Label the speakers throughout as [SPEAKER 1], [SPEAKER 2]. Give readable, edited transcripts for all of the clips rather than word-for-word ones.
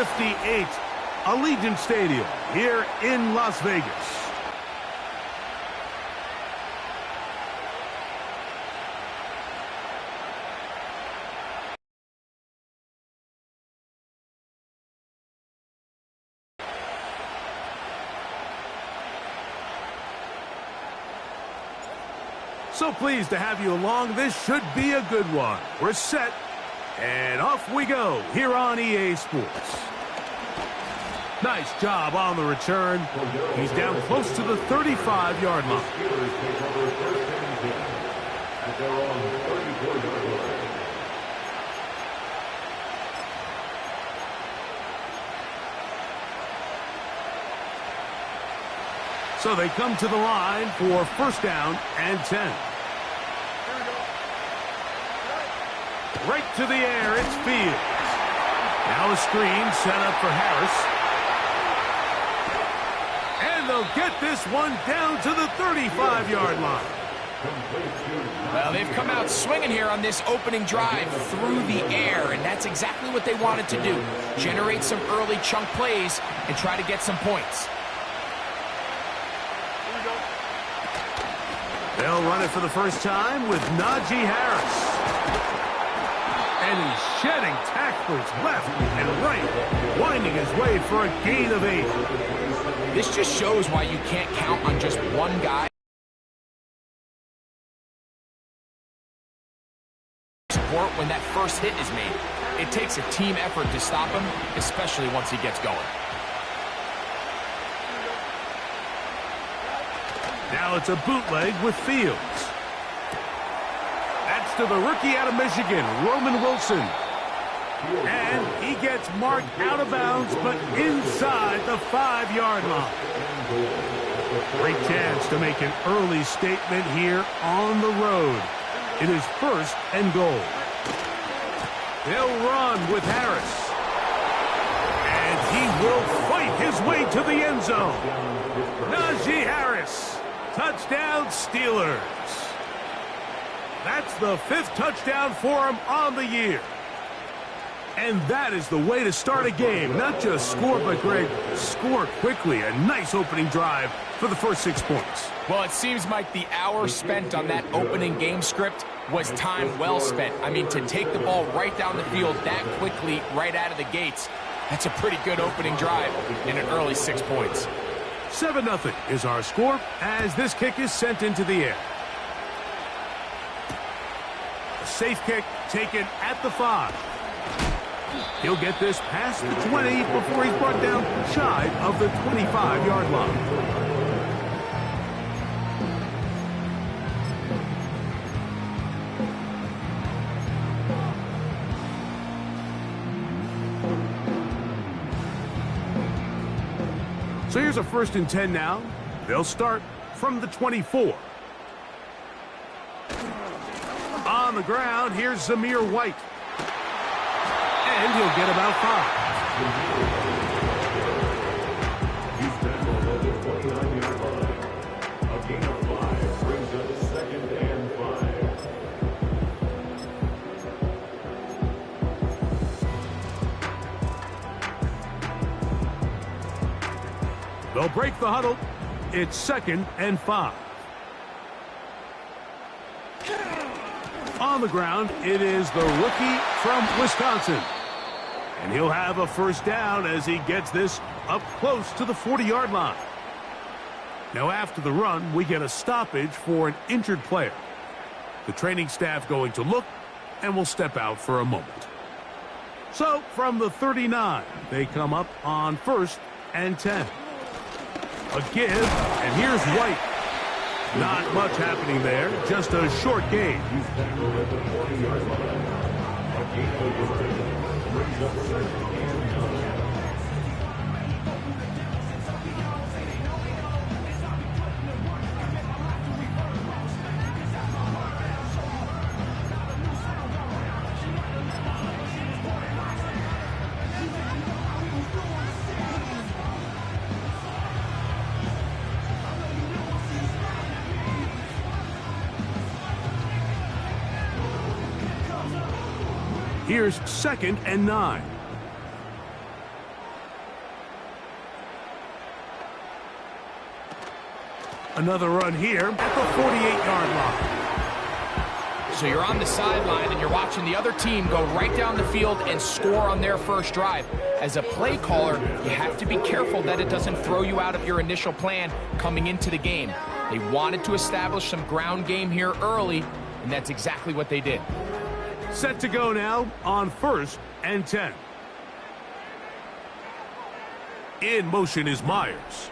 [SPEAKER 1] 58, Allegiant Stadium here in Las Vegas. So pleased to have you along. This should be a good one. We're set, and off we go here on EA Sports. Nice job on the return. He's down close to the 35-yard line. So they come to the line for first down and 10. Right to the air, it's Fields. Now a screen set up for Harris. And they'll get this one down to the 35-yard line.
[SPEAKER 2] Well, they've come out swinging here on this opening drive through the air, and that's exactly what they wanted to do. Generate some early chunk plays and try to get some points.
[SPEAKER 1] They'll run it for the first time with Najee Harris. And he's shedding tacklers left and right, winding his way for a gain of 8.
[SPEAKER 2] This just shows why you can't count on just one guy. Support when that first hit is made. It takes a team effort to stop him, especially once he gets going.
[SPEAKER 1] Now it's a bootleg with Fields. That's to the rookie out of Michigan, Roman Wilson. And he gets marked out of bounds, but inside the 5-yard line. Great chance to make an early statement here on the road. It is first and goal. They'll run with Harris. And he will fight his way to the end zone. Najee Harris. Touchdown, Steelers. That's the 5th touchdown for him on the year. And that is the way to start a game. Not just score, but, Greg, score quickly. A nice opening drive for the first 6 points.
[SPEAKER 2] Well, it seems like the hour spent on that opening game script was time well spent. I mean, to take the ball right down the field that quickly right out of the gates, that's a pretty good opening drive and an early 6 points.
[SPEAKER 1] 7-0 is our score as this kick is sent into the air. A safe kick taken at the 5. He'll get this past the 20 before he's brought down shy of the 25-yard line. So here's a 1st and 10 now. They'll start from the 24. On the ground, here's Zamir White. And he'll get about 5. They'll break the huddle. It's 2nd and 5. On the ground, it is the rookie from Wisconsin. And he'll have a first down as he gets this up close to the 40-yard line. Now after the run, we get a stoppage for an injured player. The training staff going to look and will step out for a moment. So from the 39, they come up on 1st and 10. A give, and here's White. Not much happening there, just a short gain. Here's 2nd and 9. Another run here at the 48-yard line.
[SPEAKER 2] So you're on the sideline and you're watching the other team go right down the field and score on their first drive. As a play caller, you have to be careful that it doesn't throw you out of your initial plan coming into the game. They wanted to establish some ground game here early, and that's exactly what they did.
[SPEAKER 1] Set to go now on 1st and 10. In motion is Myers.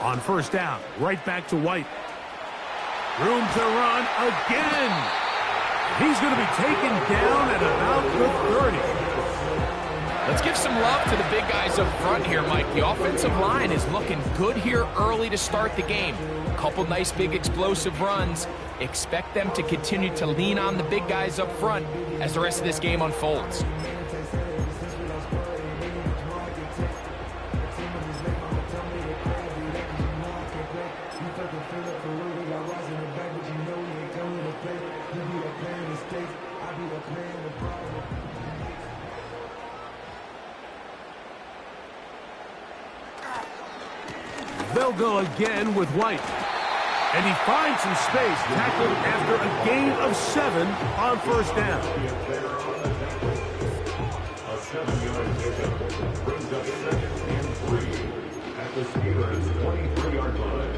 [SPEAKER 1] On 1st down, right back to White. Room to run again. He's going to be taken down at about the 30.
[SPEAKER 2] Let's give some love to the big guys up front here, Mike. The offensive line is looking good here early to start the game. A couple nice big explosive runs. Expect them to continue to lean on the big guys up front as the rest of this game unfolds.
[SPEAKER 1] They'll go again with White. And he finds some space, tackled after a gain of 7 on 1st down.
[SPEAKER 3] A 7-yard pickup brings up 2nd and 3 at the Steelers' 23-yard line.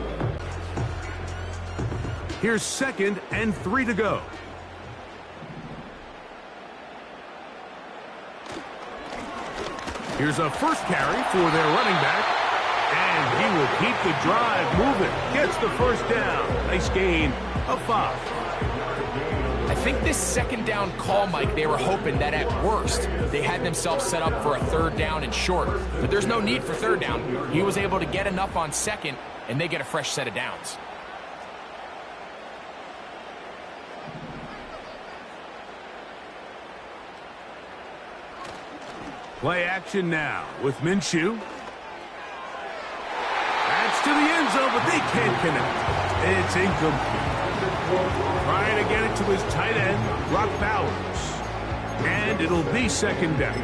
[SPEAKER 1] Here's 2nd and 3 to go. Here's a first carry for their running back. And he will keep the drive moving. Gets the first down. Nice gain of 5.
[SPEAKER 2] I think this 2nd down call, Mike, they were hoping that at worst they had themselves set up for a 3rd down and short. But there's no need for 3rd down. He was able to get enough on 2nd, and they get a fresh set of downs.
[SPEAKER 1] Play action now with Minshew. That's to the end zone, but they can't connect. It's incomplete. Trying to get it to his tight end, Brock Bowers. And it'll be 2nd down.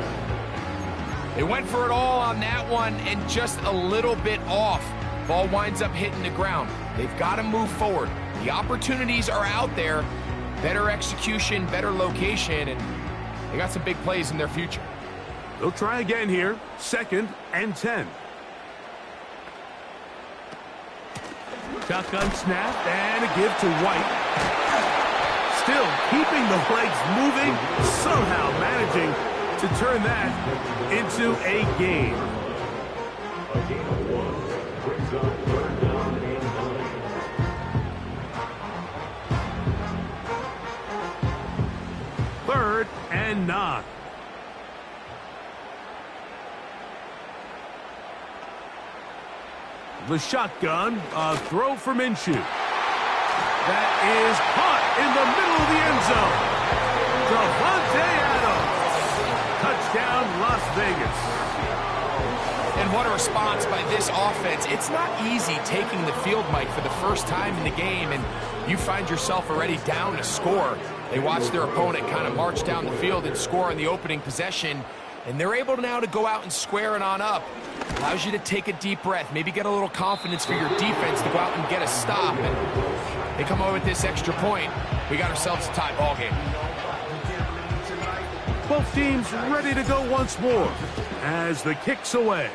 [SPEAKER 2] They went for it all on that one and just a little bit off. Ball winds up hitting the ground. They've got to move forward. The opportunities are out there. Better execution, better location, and they got some big plays in their future.
[SPEAKER 1] They'll try again here. 2nd and 10. Shotgun snap and a give to White. Still keeping the legs moving, somehow managing to turn that into a gain.
[SPEAKER 3] A gain of 1 brings up 3rd down and 9.
[SPEAKER 1] 3rd and 9. The shotgun, a throw for Minshew. That is caught in the middle of the end zone. Davante Adams. Touchdown, Las Vegas.
[SPEAKER 2] And what a response by this offense. It's not easy taking the field, Mike, for the first time in the game, and you find yourself already down to score. They watch their opponent kind of march down the field and score on the opening possession, and they're able now to go out and square it on up. Allows you to take a deep breath, maybe get a little confidence for your defense to go out and get a stop. And they come away with this extra point. We got ourselves a tie ball game.
[SPEAKER 1] Both teams ready to go once more as the kick's away.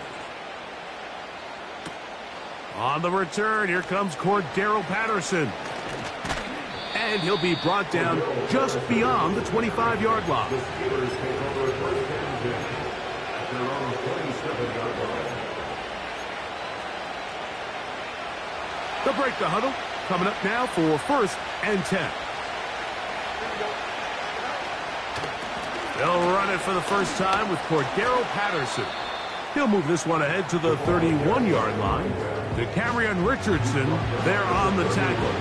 [SPEAKER 1] On the return, here comes Cordero Patterson. And he'll be brought down just beyond the 25-yard line. They'll break the huddle. Coming up now for 1st and 10. They'll run it for the first time with Cordero Patterson. He'll move this one ahead to the 31-yard line. DeCamerion Richardson there on the tackle.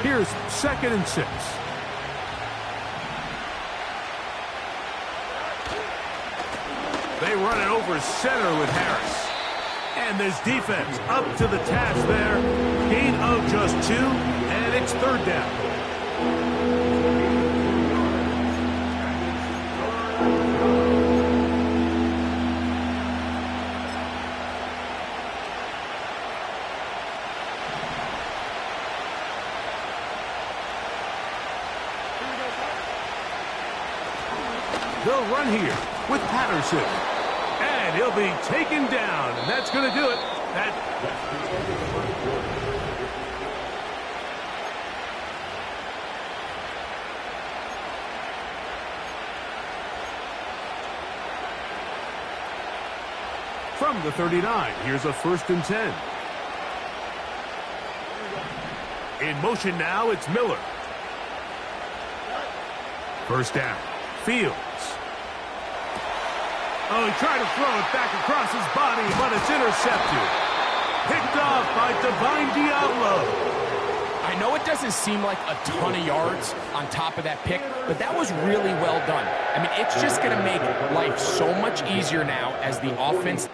[SPEAKER 1] Here's 2nd and 6. They run it over center with Harris. And this defense up to the task there. Gain of just 2, and it's 3rd down. They'll run here with Patterson. And he'll be taken down, and that's going to do it. From the 39, here's a 1st and 10. In motion now, it's Miller. 1st down. Fields. Oh, he tried to throw it back across his body, but it's intercepted. Picked off by Divine Diablo.
[SPEAKER 2] I know it doesn't seem like a ton of yards on top of that pick, but that was really well done. I mean, it's just going to make life so much easier now as the offense.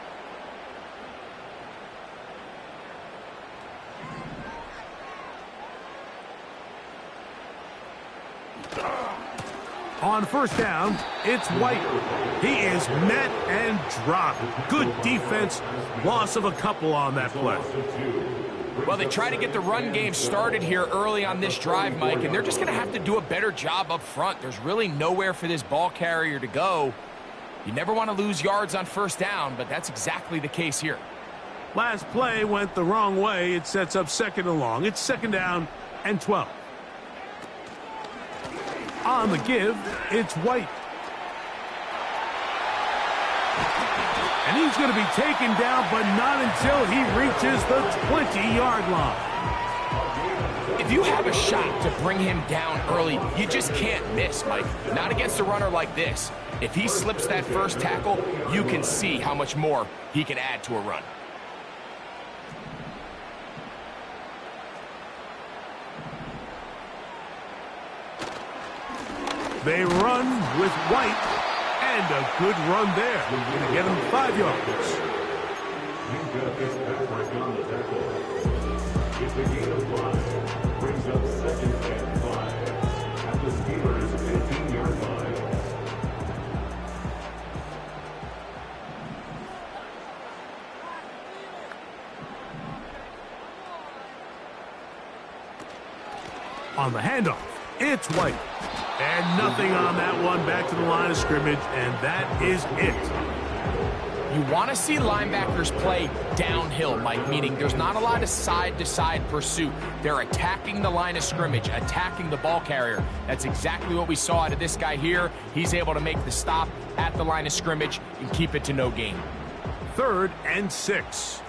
[SPEAKER 1] On 1st down, it's White. He is met and dropped. Good defense. Loss of a couple on that play.
[SPEAKER 2] Well, they try to get the run game started here early on this drive, Mike, and they're just going to have to do a better job up front. There's really nowhere for this ball carrier to go. You never want to lose yards on 1st down, but that's exactly the case here.
[SPEAKER 1] Last play went the wrong way. It sets up 2nd and long. It's 2nd down and 12. On the give, it's White. And he's going to be taken down, but not until he reaches the 20-yard line.
[SPEAKER 2] If you have a shot to bring him down early, you just can't miss, Mike. Not against a runner like this. If he slips that 1st tackle, you can see how much more he can add to a run.
[SPEAKER 1] They run with White, and a good run there. Going to get him 5 yards.
[SPEAKER 3] He's got this pass break on the tackle. It's a gain of 5. Brings up 2nd and 5. At the Steelers' 15-yard line.
[SPEAKER 1] On the handoff, it's White. And nothing on that one. Back to the line of scrimmage, and that is it.
[SPEAKER 2] You want to see linebackers play downhill, Mike, meaning there's not a lot of side-to-side pursuit. They're attacking the line of scrimmage, attacking the ball carrier. That's exactly what we saw out of this guy here. He's able to make the stop at the line of scrimmage and keep it to no gain.
[SPEAKER 1] 3rd and 6.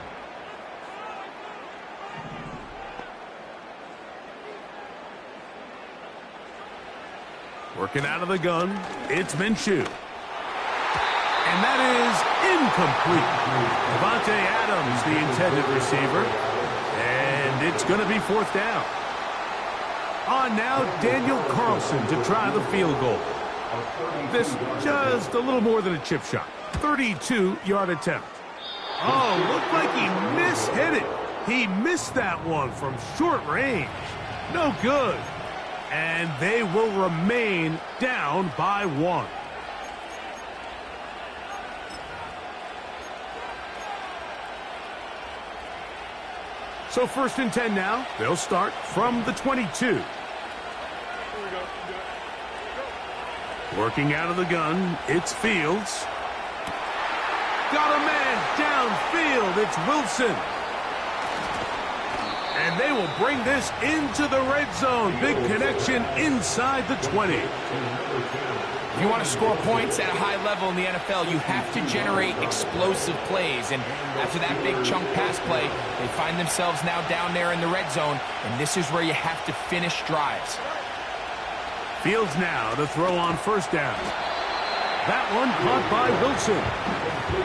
[SPEAKER 1] Working out of the gun, it's Minshew. And that is incomplete. Devontae Adams, the intended receiver. And it's going to be 4th down. On now, Daniel Carlson to try the field goal. This just a little more than a chip shot. 32-yard attempt. Oh, looked like he mishit it. He missed that one from short range. No good. And they will remain down by 1. So 1st and 10 now. They'll start from the 22. Working out of the gun, it's Fields. Got a man downfield. It's Wilson. And they will bring this into the red zone. Big connection inside the 20.
[SPEAKER 2] If you want to score points at a high level in the NFL, you have to generate explosive plays. And after that big chunk pass play, they find themselves now down there in the red zone. And this is where you have to finish drives.
[SPEAKER 1] Fields now to throw on 1st down. That one caught by Wilson.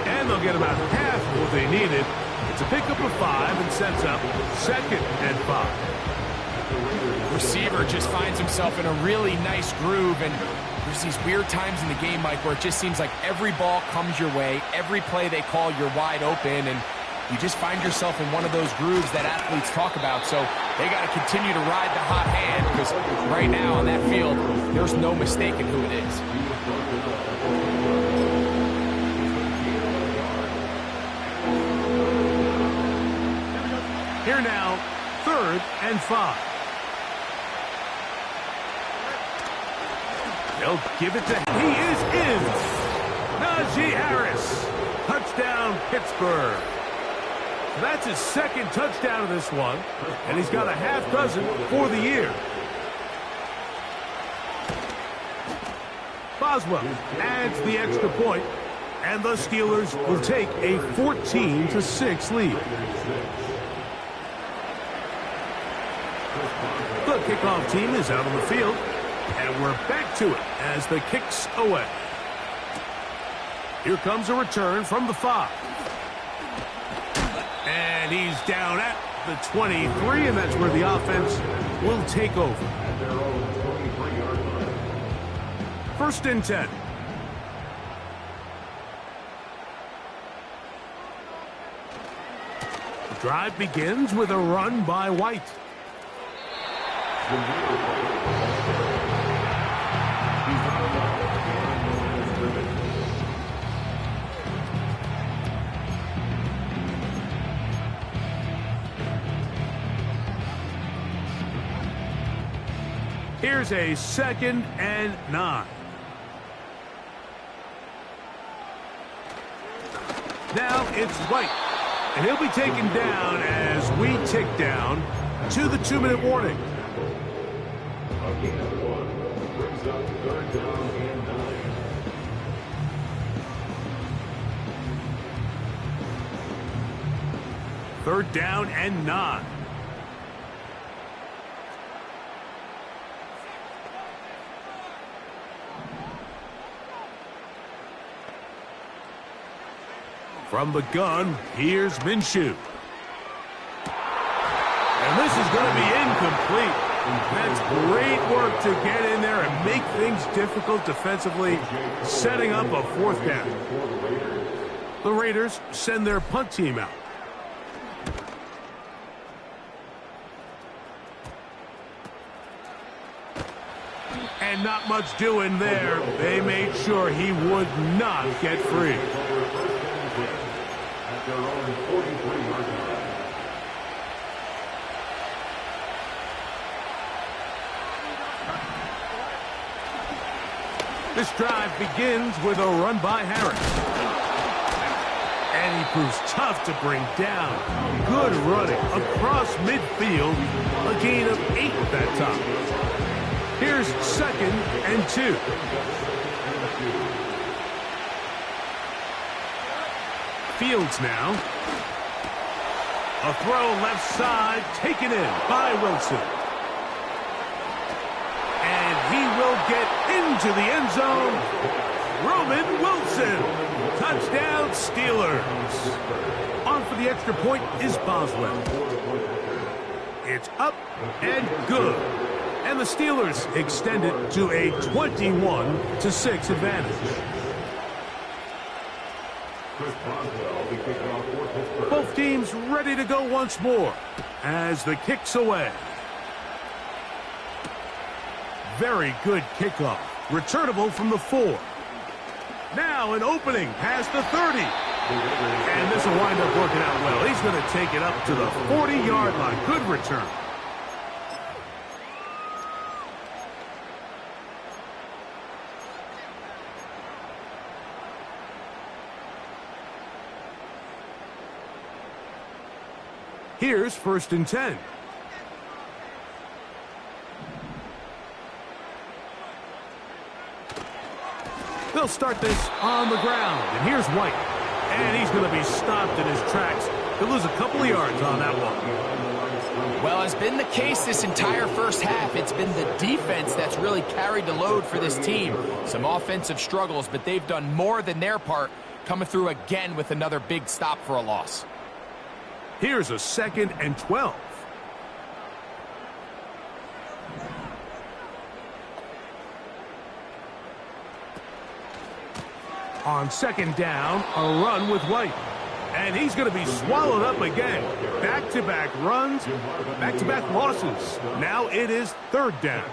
[SPEAKER 1] And they'll get about half of what they needed. It's a pickup of 5 and sets up 2nd and 5.
[SPEAKER 2] Receiver just finds himself in a really nice groove, and there's these weird times in the game, Mike, where it just seems like every ball comes your way, every play they call, you're wide open, and you just find yourself in one of those grooves that athletes talk about. So they got to continue to ride the hot hand, because right now on that field, there's no mistaking who it is.
[SPEAKER 1] Here now, 3rd and 5. They'll give it to him. He is in. Najee Harris. Touchdown, Pittsburgh. So that's his 2nd touchdown of this one, and he's got a half dozen for the year. Boswell adds the extra point, and the Steelers will take a 14-6 lead. The kickoff team is out on the field, and we're back to it as the kick's away. Here comes a return from the 5. And he's down at the 23, and that's where the offense will take over. 1st and 10. The drive begins with a run by White. Here's a 2nd and 9. Now it's White, and he'll be taken down as we tick down to the 2-minute warning.
[SPEAKER 3] Again, 1 brings up 3rd down and 9.
[SPEAKER 1] 3rd down and 9. From the gun, here's Minshew. And this is going to be incomplete. That's great work to get in there and make things difficult defensively, setting up a 4th down. The Raiders send their punt team out. And not much doing there. They made sure he would not get free.
[SPEAKER 3] At their own 43-yard line.
[SPEAKER 1] This drive begins with a run by Harris. And he proves tough to bring down. Good running across midfield. A gain of 8 at that time. Here's 2nd and 2. Fields now. A throw left side, taken in by Wilson. And he will get into the end zone. Roman Wilson. Touchdown, Steelers. On for the extra point is Boswell. It's up and good. And the Steelers extend it to a 21-6 advantage. Both teams ready to go once more as the kick's away. Very good kickoff. Returnable from the 4. Now an opening past the 30. And this will wind up working out well. He's going to take it up to the 40-yard line. Good return. Here's 1st and 10. They'll start this on the ground. And here's White. And he's going to be stopped in his tracks. He'll lose a couple of yards on that one.
[SPEAKER 2] Well, as been the case this entire first half, it's been the defense that's really carried the load for this team. Some offensive struggles, but they've done more than their part, coming through again with another big stop for a loss.
[SPEAKER 1] Here's a 2nd and 12. On 2nd down, a run with White. And he's going to be swallowed up again. Back-to-back runs, back-to-back losses. Now it is third down.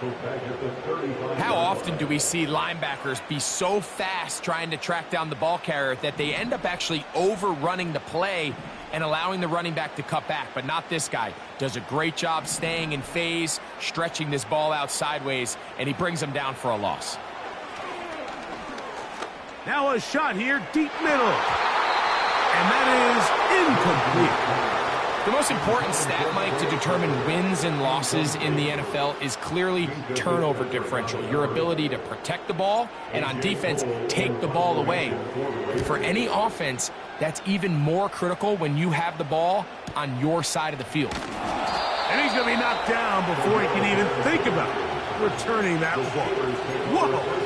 [SPEAKER 2] How often do we see linebackers be so fast trying to track down the ball carrier that they end up actually overrunning the play and allowing the running back to cut back? But not this guy. Does a great job staying in phase, stretching this ball out sideways, and he brings them down for a loss.
[SPEAKER 1] Now a shot here, deep middle. And that is incomplete.
[SPEAKER 2] The most important stat, Mike, to determine wins and losses in the NFL is clearly turnover differential. Your ability to protect the ball and on defense, take the ball away. And for any offense, that's even more critical when you have the ball on your side of the field.
[SPEAKER 1] And he's going to be knocked down before he can even think about returning that ball. Whoa!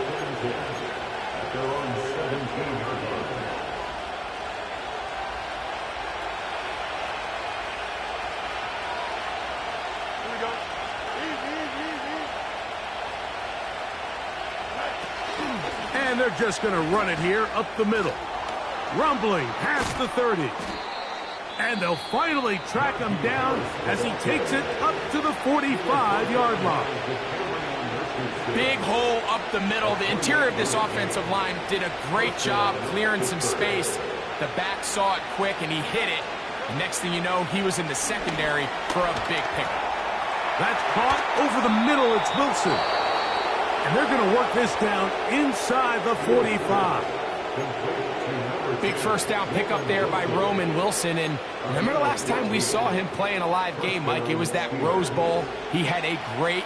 [SPEAKER 1] And they're just going to run it here up the middle. Rumbling past the 30. And they'll finally track him down as he takes it up to the 45-yard line.
[SPEAKER 2] Big hole up the middle. The interior of this offensive line did a great job clearing some space. The back saw it quick, and he hit it. The next thing you know, he was in the secondary for a big pickup.
[SPEAKER 1] That's caught over the middle. It's Wilson. And they're going to work this down inside the 45.
[SPEAKER 2] Big first down pickup there by Roman Wilson. And remember the last time we saw him play in a live game, Mike? It was that Rose Bowl. He had a great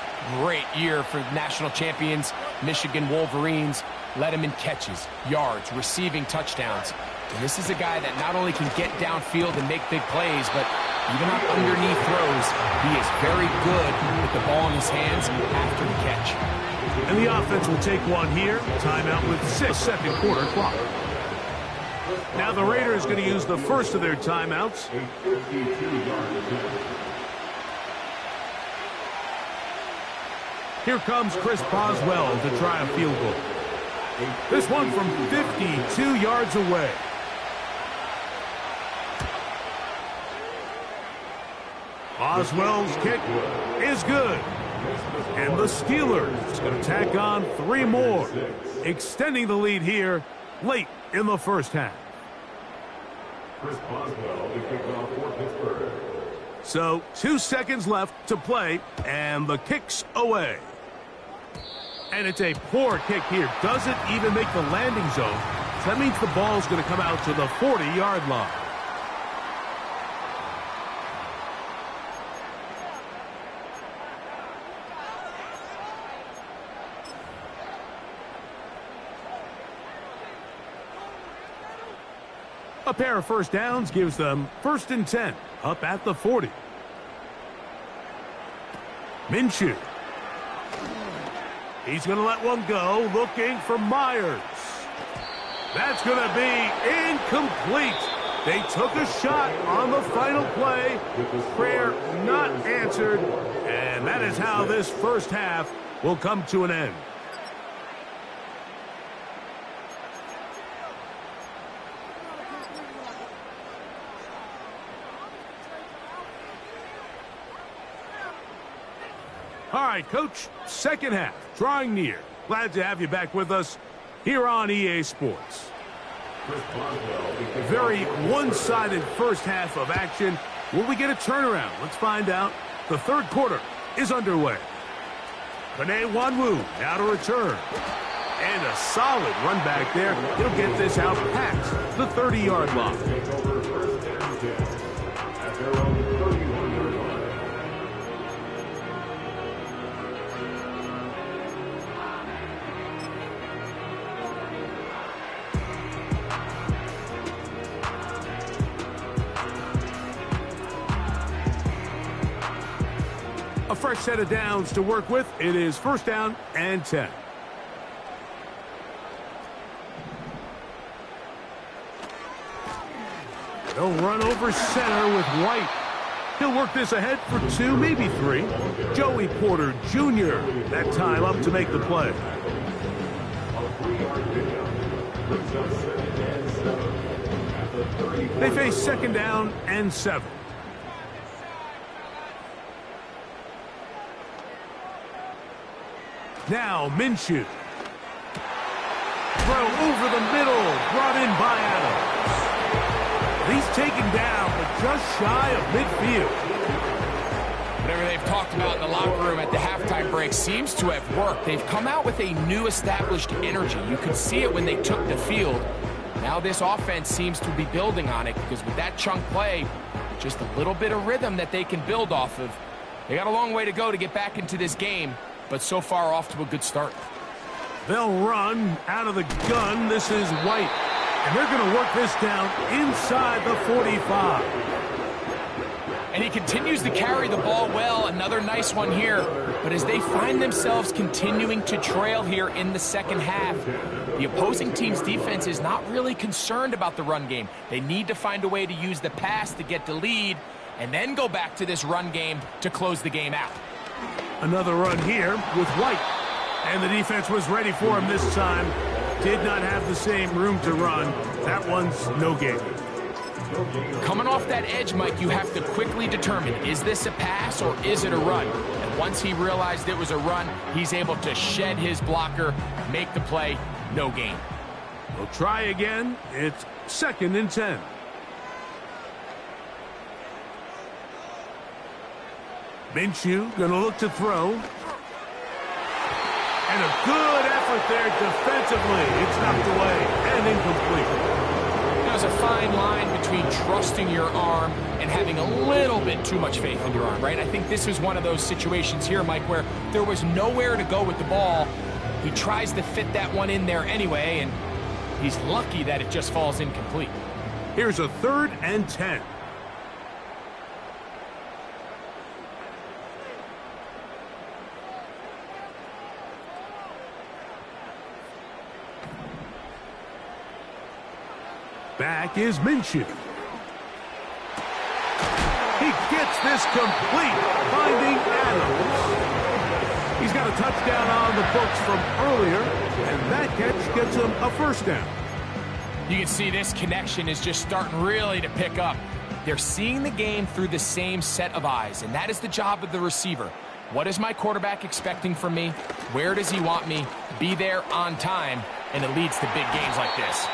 [SPEAKER 2] year for national champions, Michigan Wolverines. Led him in catches, yards, receiving touchdowns. And this is a guy that not only can get downfield and make big plays, but even on underneath throws, he is very good with the ball in his hands after the catch.
[SPEAKER 1] And the offense will take one here. Timeout with 6 second quarter clock. Now the Raiders going to use the first of their timeouts. Here comes Chris Boswell to try a field goal. This one from 52 yards away. Boswell's kick is good. And the Steelers going to tack on 3 more, extending the lead here late in the first half.
[SPEAKER 3] Chris Boswell, the kickoff for Pittsburgh.
[SPEAKER 1] So 2 seconds left to play, and the kick's away. And it's a poor kick here. Doesn't even make the landing zone. So that means the ball's going to come out to the 40-yard line. A pair of first downs gives them 1st and 10 up at the 40. Minshew. He's going to let one go, looking for Myers. That's going to be incomplete. They took a shot on the final play. Prayer not answered. And that is how this first half will come to an end. All right, Coach, second half, drawing near. Glad to have you back with us here on EA Sports. Very one-sided first half of action. Will we get a turnaround? Let's find out. The third quarter is underway. Penei Wanwu now to return. And a solid run back there. He'll get this out past the 30-yard line. A fresh set of downs to work with. It is 1st down and 10. They'll run over center with White. He'll work this ahead for 2, maybe 3. Joey Porter Jr. that time up to make the play. They face second down and 7. Now Minshew. Throw over the middle, brought in by Adams. He's taken down, but just shy of midfield.
[SPEAKER 2] Whatever they've talked about in the locker room at the halftime break seems to have worked. They've come out with a new established energy. You could see it when they took the field. Now this offense seems to be building on it because with that chunk play, just a little bit of rhythm that they can build off of. They got a long way to go to get back into this game, but so far off to a good start.
[SPEAKER 1] They'll run out of the gun. This is White. And they're going to work this down inside the 45.
[SPEAKER 2] And he continues to carry the ball well. Another nice one here. But as they find themselves continuing to trail here in the second half, the opposing team's defense is not really concerned about the run game. They need to find a way to use the pass to get the lead and then go back to this run game to close the game out.
[SPEAKER 1] Another run here with White. And the defense was ready for him this time. Did not have the same room to run. That one's no gain.
[SPEAKER 2] Coming off that edge, Mike, you have to quickly determine, is this a pass or is it a run? And once he realized it was a run, he's able to shed his blocker, make the play, no gain.
[SPEAKER 1] We'll try again. It's second and 10. Minshew going to look to throw. And a good effort there defensively. It's knocked away and incomplete.
[SPEAKER 2] There's a fine line between trusting your arm and having a little bit too much faith in your arm, right? I think this is one of those situations here, Mike, where there was nowhere to go with the ball. He tries to fit that one in there anyway, and he's lucky that it just falls incomplete.
[SPEAKER 1] Here's a 3rd and 10. Back is Minshew. He gets this complete, finding Adams. He's got a touchdown on the books from earlier, and that catch gets him a first down.
[SPEAKER 2] You can see this connection is just starting really to pick up. They're seeing the game through the same set of eyes, and that is the job of the receiver. What is my quarterback expecting from me? Where does he want me? Be there on time, and it leads to big games like this.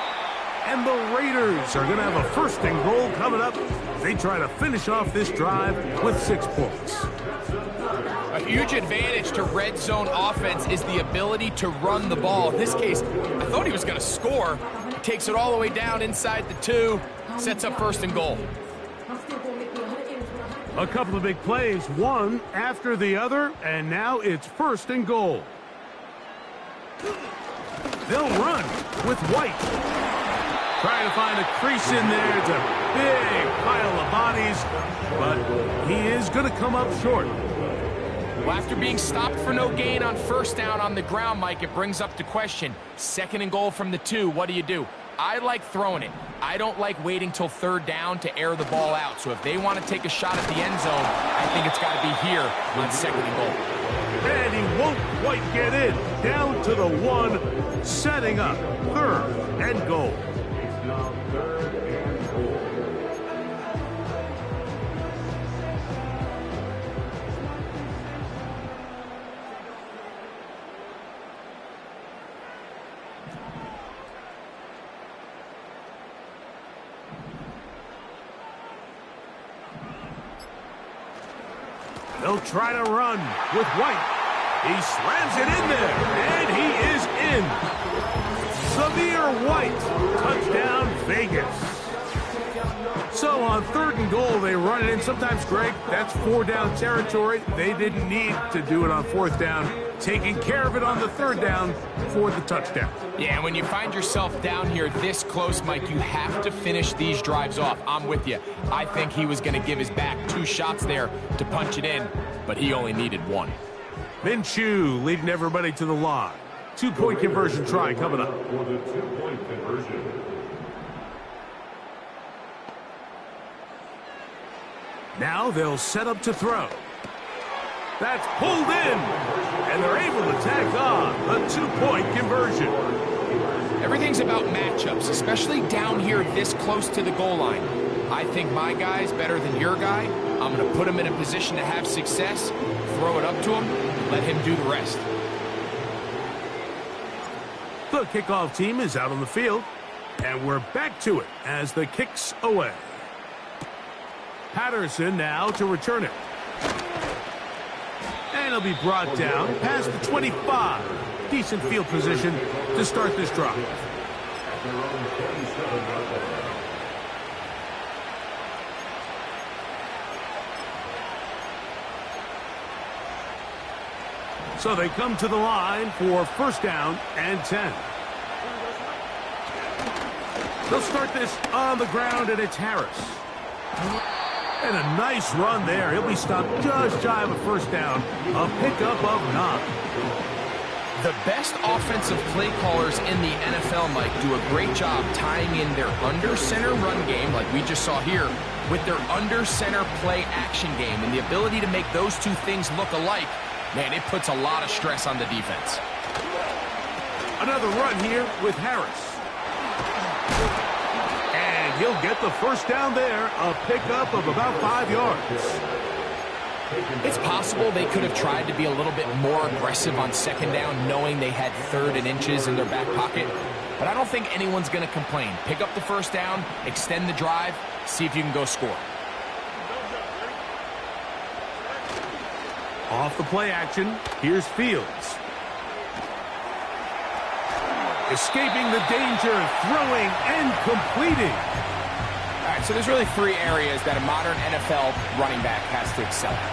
[SPEAKER 1] And the Raiders are going to have a 1st and goal coming up. They try to finish off this drive with 6 points.
[SPEAKER 2] A huge advantage to red zone offense is the ability to run the ball. In this case, I thought he was going to score. He takes it all the way down inside the 2, sets up 1st and goal.
[SPEAKER 1] A couple of big plays, one after the other, and now it's 1st and goal. They'll run with White. Trying to find a crease in there. It's a big pile of bodies, but he is going to come up short.
[SPEAKER 2] Well, after being stopped for no gain on 1st down on the ground, Mike, it brings up the question. 2nd and goal from the 2, what do? I like throwing it. I don't like waiting till 3rd down to air the ball out. So if they want to take a shot at the end zone, I think it's got to be here on 2nd and goal.
[SPEAKER 1] And he won't quite get in. Down to the 1, setting up 3rd and goal.
[SPEAKER 3] Now 3rd and goal.
[SPEAKER 1] They'll try to run with White. He slams it in there, and he is in. Zamir White, touchdown Vegas. So on 3rd and goal, they run it in. Sometimes, Greg, that's 4-down territory. They didn't need to do it on 4th down. Taking care of it on the 3rd down for the touchdown.
[SPEAKER 2] Yeah, when you find yourself down here this close, Mike, you have to finish these drives off. I'm with you. I think he was going to give his back 2 shots there to punch it in, but he only needed 1.
[SPEAKER 1] Minshew leading everybody to the line. 2-point conversion try coming up.
[SPEAKER 3] For the 2-point conversion.
[SPEAKER 1] Now they'll set up to throw. That's pulled in, and they're able to tack on the 2-point conversion.
[SPEAKER 2] Everything's about matchups, especially down here this close to the goal line. I think my guy's better than your guy. I'm going to put him in a position to have success, throw it up to him, let him do the rest.
[SPEAKER 1] The kickoff team is out on the field, and we're back to it as the kick's away. Patterson now to return it. And he'll be brought down past the 25. Decent field position to start this drive. So they come to the line for first down and 10. They'll start this on the ground, and it's Harris. And a nice run there. He'll be stopped just shy of a first down. A pickup of 9.
[SPEAKER 2] The best offensive play callers in the NFL, Mike, do a great job tying in their under-center run game, like we just saw here, with their under-center play action game. And the ability to make those two things look alike, man, it puts a lot of stress on the defense.
[SPEAKER 1] Another run here with Harris. And he'll get the first down there, a pickup of about 5 yards.
[SPEAKER 2] It's possible they could have tried to be a little bit more aggressive on second down, knowing they had 3rd and inches in their back pocket. But I don't think anyone's going to complain. Pick up the first down, extend the drive, see if you can go score.
[SPEAKER 1] Off the play action, here's Fields. Escaping the danger, throwing and completing.
[SPEAKER 2] All right, so there's really 3 areas that a modern NFL running back has to excel at.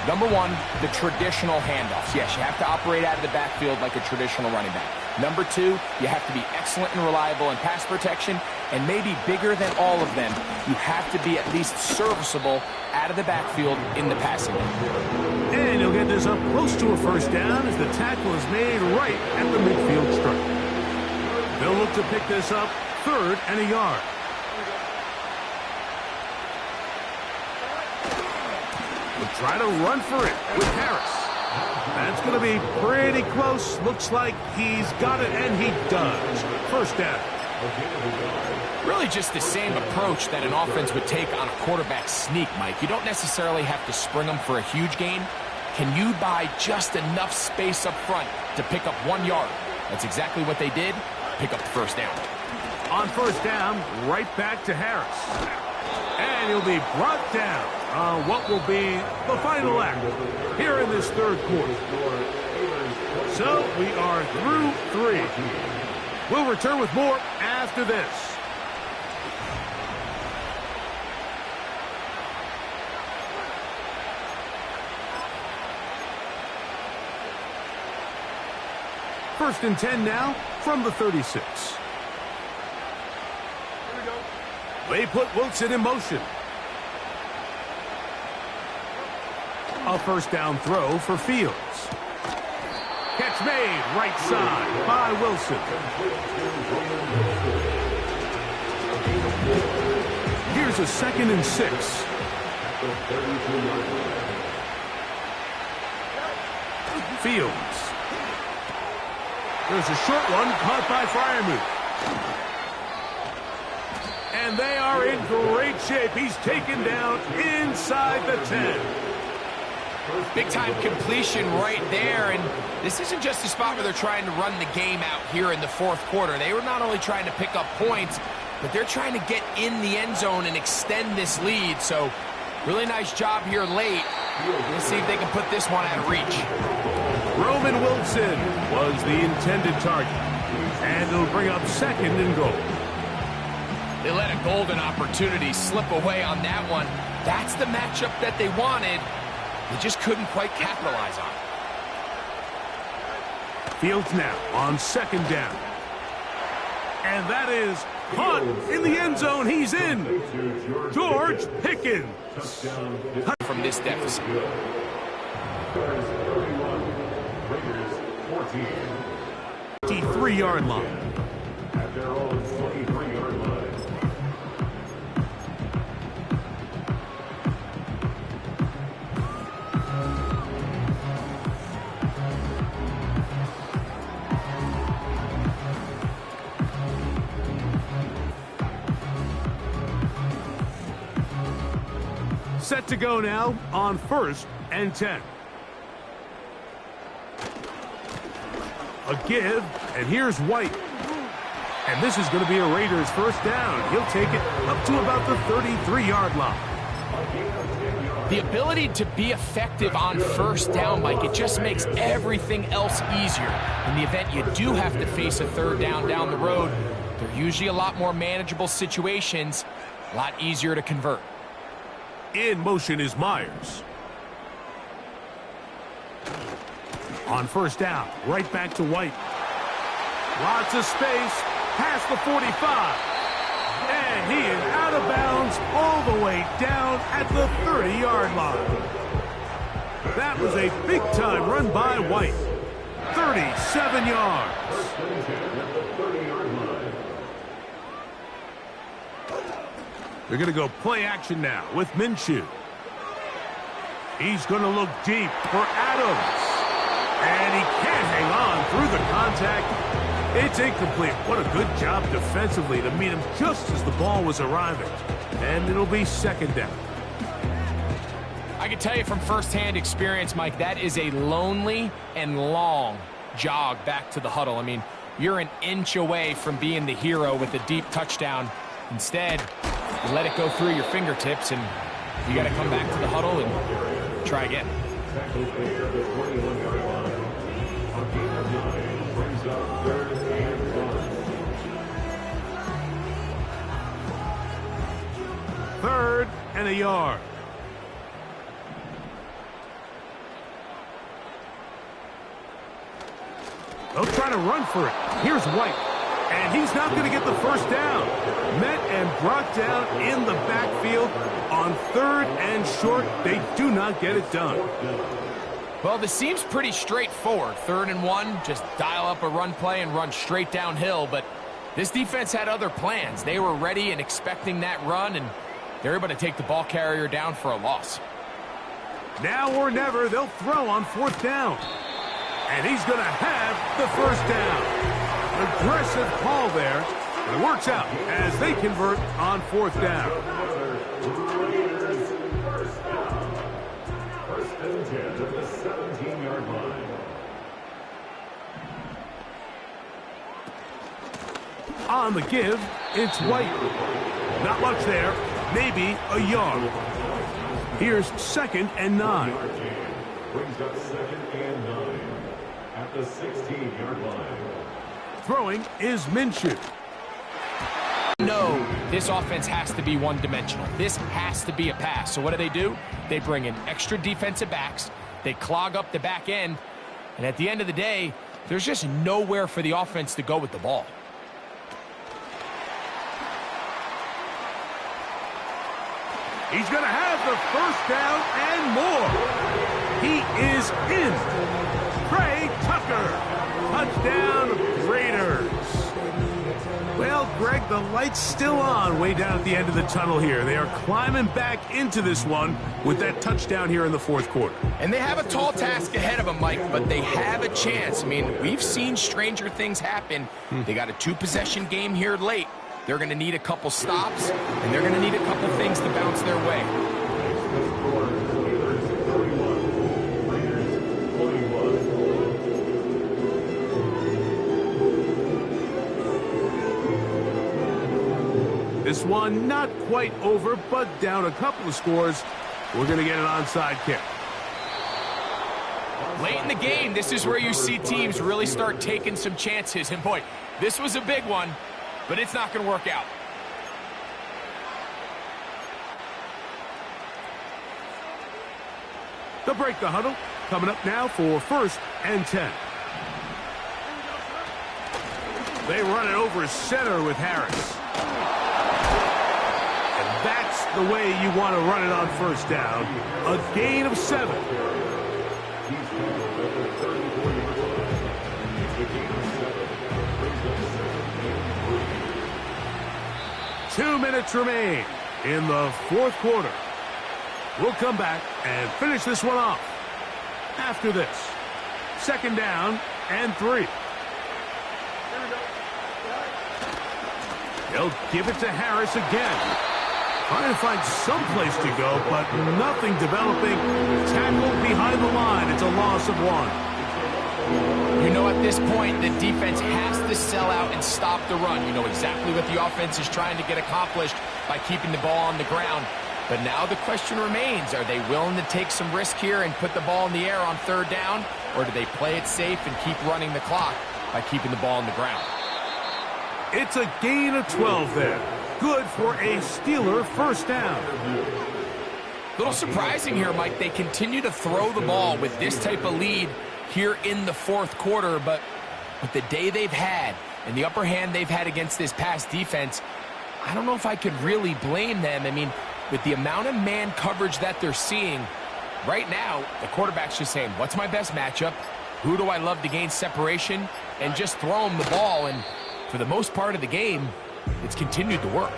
[SPEAKER 2] Number 1, the traditional handoffs. Yes, you have to operate out of the backfield like a traditional running back. Number 2, you have to be excellent and reliable in pass protection, and maybe bigger than all of them, you have to be at least serviceable out of the backfield in the passing game.
[SPEAKER 1] And he'll get this up close to a first down as the tackle is made right at the midfield stripe. They'll look to pick this up 3rd and a yard. We'll try to run for it with Harris. That's going to be pretty close. Looks like he's got it, and he does. First down.
[SPEAKER 2] Really just the same approach that an offense would take on a quarterback sneak, Mike. You don't necessarily have to spring them for a huge gain. Can you buy just enough space up front to pick up 1 yard? That's exactly what they did. Pick up the first down.
[SPEAKER 1] On first down, right back to Harris. And he'll be brought down on what will be the final act here in this 3rd quarter. So we are through 3. We'll return with more after this. First and 10 now from the 36. They put Wilson in motion. A first down throw for Fields. Catch made right side by Wilson. Here's a 2nd and 6. Fields. There's a short one caught by Freiermuth. And they are in great shape. He's taken down inside the 10.
[SPEAKER 2] Big-time completion right there, and this isn't just a spot where they're trying to run the game out here in the 4th quarter. They were not only trying to pick up points, but they're trying to get in the end zone and extend this lead. So, really nice job here late. We'll see if they can put this one out of reach.
[SPEAKER 1] Roman Wilson was the intended target, and it'll bring up 2nd and goal.
[SPEAKER 2] They let a golden opportunity slip away on that one. That's the matchup that they wanted. They just couldn't quite capitalize on it.
[SPEAKER 1] Fields now on 2nd down. And that is caught in the end zone. He's in. George Pickens.
[SPEAKER 2] From this deficit.
[SPEAKER 1] 23-yard line.
[SPEAKER 3] At their own 23-yard line.
[SPEAKER 1] Set to go now on 1st and 10. A give, and here's White. And this is going to be a Raiders first down. He'll take it up to about the 33-yard line.
[SPEAKER 2] The ability to be effective on first down, Mike, it just makes everything else easier. In the event you do have to face a 3rd down the road, they're usually a lot more manageable situations, a lot easier to convert.
[SPEAKER 1] In motion is Myers. On 1st down, right back to White. Lots of space, past the 45. And he is out of bounds all the way down at the 30-yard line. That was a big-time run by White. 37 yards. They're going to go play action now with Minshew. He's going to look deep for Adams. And he can't hang on through the contact. It's incomplete. What a good job defensively to meet him just as the ball was arriving. And it'll be 2nd down.
[SPEAKER 2] I can tell you from firsthand experience, Mike, that is a lonely and long jog back to the huddle. I mean, you're an inch away from being the hero with a deep touchdown. Instead, you let it go through your fingertips, and you got to come back to the huddle and try again.
[SPEAKER 1] Third and a yard. They'll try to run for it. Here's White. And he's not going to get the first down. Met and brought down in the backfield on 3rd and short. They do not get it done.
[SPEAKER 2] Well, this seems pretty straightforward. 3rd and 1, just dial up a run play and run straight downhill. But this defense had other plans. They were ready and expecting that run, and they're able to take the ball carrier down for a loss.
[SPEAKER 1] Now or never, they'll throw on 4th down. And he's going to have the first down. Aggressive call there, but it works out as they convert on 4th down.
[SPEAKER 3] First and 10 at the 17-yard line.
[SPEAKER 1] On the give, it's White. Not much there, maybe a yard. Here's 2nd and 9.
[SPEAKER 3] Brings up 2nd and 9 at the 16-yard line.
[SPEAKER 1] Throwing is Minshew.
[SPEAKER 2] No, this offense has to be one-dimensional. This has to be a pass. So what do? They bring in extra defensive backs. They clog up the back end. And at the end of the day, there's just nowhere for the offense to go with the ball.
[SPEAKER 1] He's going to have the first down and more. He is in. Trey Tucker. Touchdown, Raiders. Well, Greg, the light's still on way down at the end of the tunnel here. They are climbing back into this one with that touchdown here in the 4th quarter.
[SPEAKER 2] And they have a tall task ahead of them, Mike, but they have a chance. I mean, we've seen stranger things happen. They got a 2-possession game here late. They're going to need a couple stops, and they're going to need a couple things to bounce their way.
[SPEAKER 1] This one not quite over, but down a couple of scores. We're going to get an onside kick.
[SPEAKER 2] Late in the game, this is where you see teams really start taking some chances. And boy, this was a big one, but it's not going to work out.
[SPEAKER 1] They'll break the huddle. Coming up now for 1st and 10. They run it over center with Harris. And that's the way you want to run it on 1st down. A gain of 7. 2 minutes remain in the 4th quarter. We'll come back and finish this one off after this. 2nd down and 3. They'll give it to Harris again. Trying to find some place to go, but nothing developing. Tackled behind the line. It's a loss of 1.
[SPEAKER 2] You know, at this point, the defense has to sell out and stop the run. You know exactly what the offense is trying to get accomplished by keeping the ball on the ground. But now the question remains, are they willing to take some risk here and put the ball in the air on 3rd down? Or do they play it safe and keep running the clock by keeping the ball on the ground?
[SPEAKER 1] It's a gain of 12 there. Good for a Steeler first down.
[SPEAKER 2] Little surprising here, Mike. They continue to throw the ball with this type of lead here in the 4th quarter, but with the day they've had and the upper hand they've had against this pass defense, I don't know if I could really blame them. I mean, with the amount of man coverage that they're seeing, right now, the quarterback's just saying, what's my best matchup? Who do I love to gain separation? And just throw them the ball, and for the most part of the game, it's continued to work.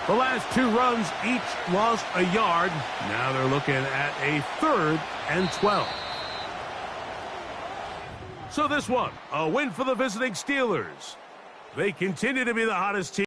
[SPEAKER 1] The last 2 runs each lost a yard. Now they're looking at a 3rd and 12. So this one, a win for the visiting Steelers. They continue to be the hottest team.